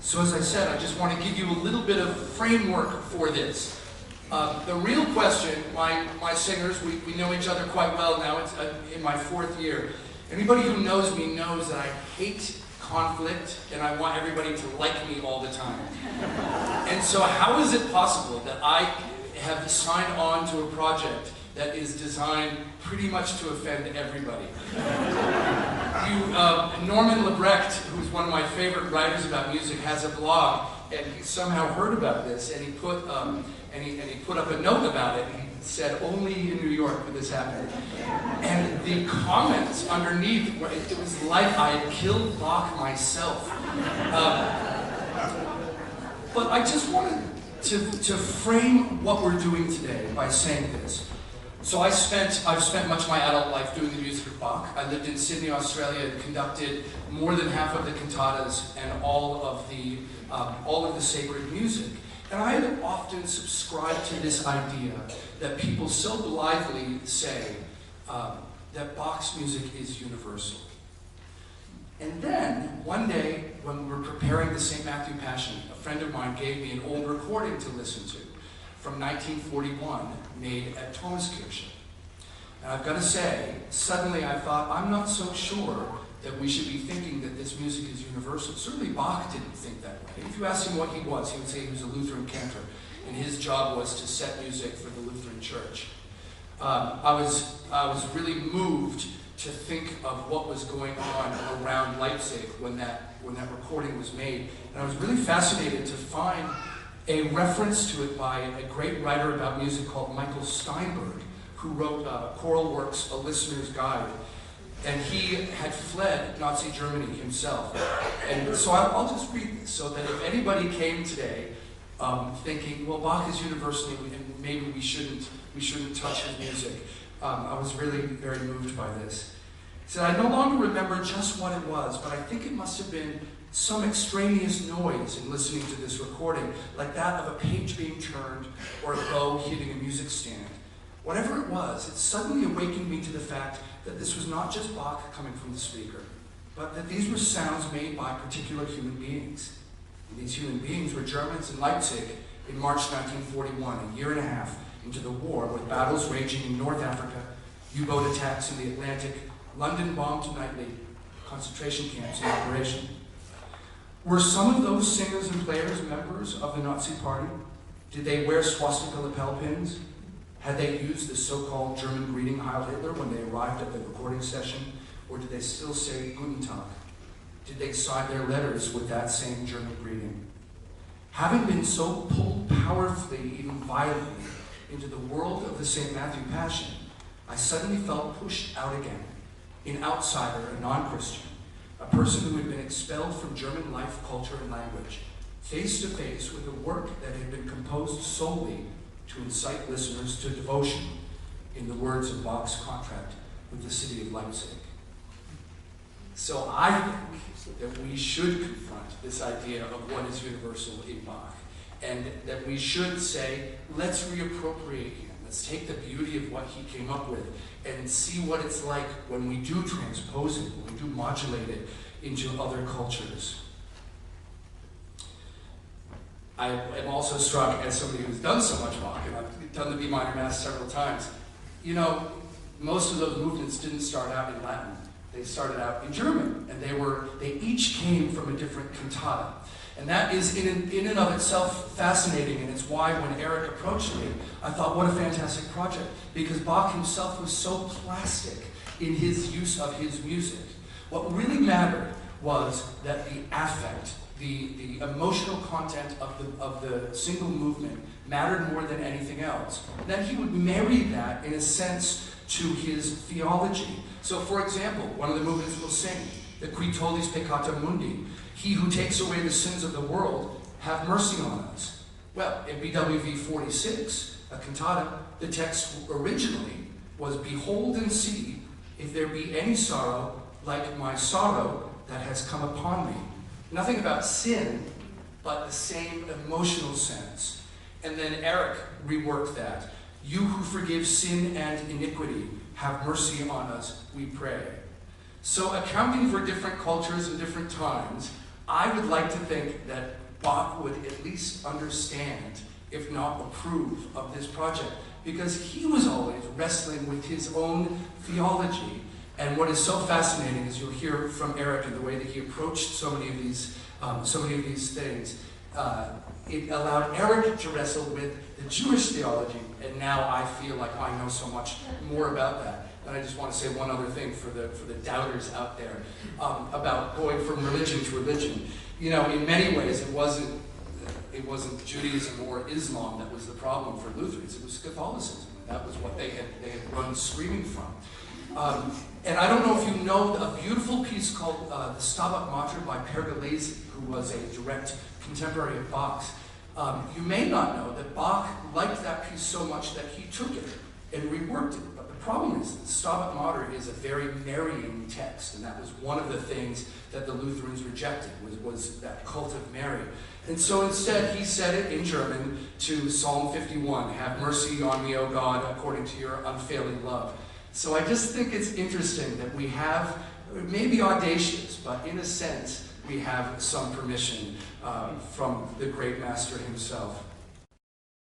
So as I said, I just want to give you a little bit of framework for this. The real question, my singers, we know each other quite well now. It's in my 4th year. Anybody who knows me knows that I hate conflict and I want everybody to like me all the time. And so how is it possible that I have signed on to a project that is designed pretty much to offend everybody? Norman Lebrecht, who's one of my favorite writers about music, has a blog, and he somehow heard about this, and he put up a note about it. And he said, "Only in New York could this happen." And the comments underneath, it was like I had killed Bach myself. But I just wanted to frame what we're doing today by saying this. So I've spent much of my adult life doing the music of Bach. I lived in Sydney, Australia, and conducted more than half of the cantatas and all of the sacred music. And I had often subscribed to this idea that people so blithely say that Bach's music is universal. And then, one day, when we were preparing the St. Matthew Passion, a friend of mine gave me an old recording to listen to from 1941, made at Thomaskirche. And I've got to say, suddenly I thought, I'm not so sure that we should be thinking that this music is universal. Certainly Bach didn't think that way. If you asked him what he would say he was a Lutheran cantor, and his job was to set music for the Lutheran Church. I was really moved to think of what was going on around Leipzig when that recording was made. And I was really fascinated to find a reference to it by a great writer about music called Michael Steinberg, who wrote choral works, A Listener's Guide. And he had fled Nazi Germany himself. And so I'll just read this, so that if anybody came today thinking, well, Bach is universal and maybe we shouldn't touch his music, I was really very moved by this. He said, I no longer remember just what it was, but I think it must have been some extraneous noise in listening to this recording, like that of a page being turned or a bow hitting a music stand. Whatever it was, it suddenly awakened me to the fact that this was not just Bach coming from the speaker, but that these were sounds made by particular human beings. And these human beings were Germans in Leipzig in March 1941, a year and a half into the war, with battles raging in North Africa, U-boat attacks in the Atlantic, London bombed nightly, concentration camps in operation. Were some of those singers and players members of the Nazi Party? Did they wear swastika lapel pins? Had they used the so-called German greeting Heil Hitler when they arrived at the recording session? Or did they still say Guten Tag? Did they sign their letters with that same German greeting? Having been so pulled powerfully, even violently, into the world of the St. Matthew Passion, I suddenly felt pushed out again, an outsider, a non-Christian, a person who had been expelled from German life, culture, and language, face to face with a work that had been composed solely to incite listeners to devotion, in the words of Bach's contract with the city of Leipzig. So I think that we should confront this idea of what is universal in Bach, and that we should say, let's reappropriate him. Let's take the beauty of what he came up with and see what it's like when we do transpose it, when we do modulate it into other cultures. I am also struck, as somebody who's done so much Bach, and I've done the B minor Mass several times, you know, most of those movements didn't start out in Latin. They started out in German, and they each came from a different cantata. And that is in and of itself fascinating, and it's why when Eric approached me, I thought, what a fantastic project, because Bach himself was so plastic in his use of his music. What really mattered was that the affect, the emotional content of the single movement mattered more than anything else. Then he would marry that, in a sense, to his theology. So, for example, one of the movements will sing, the Qui tollis peccata mundi, he who takes away the sins of the world, have mercy on us. Well, in BWV 46, a cantata, the text originally was, behold and see if there be any sorrow like my sorrow that has come upon me. Nothing about sin, but the same emotional sense. And then Eric reworked that. You who forgive sin and iniquity, have mercy on us, we pray. So accounting for different cultures and different times, I would like to think that Bach would at least understand, if not approve, of this project, because he was always wrestling with his own theology. And what is so fascinating is you'll hear from Eric and the way that he approached so many of these things. It allowed Eric to wrestle with the Jewish theology, and now I feel like I know so much more about that. And I just want to say one other thing for the doubters out there about going from religion to religion. You know, in many ways, it wasn't Judaism or Islam that was the problem for Lutherans. It was Catholicism. That was what they had run screaming from. And I don't know if you know a beautiful piece called the Stabat Mater by Pergolesi, who was a direct contemporary of Bach's. You may not know that Bach liked that piece so much that he took it and reworked it. But the problem is that Stabat Mater is a very Marian text, and that was one of the things that the Lutherans rejected, was that cult of Mary. And so instead, he said it in German to Psalm 51, "Have mercy on me, O God, according to your unfailing love." So I just think it's interesting that we have, maybe audacious, but in a sense, we have some permission from the great master himself.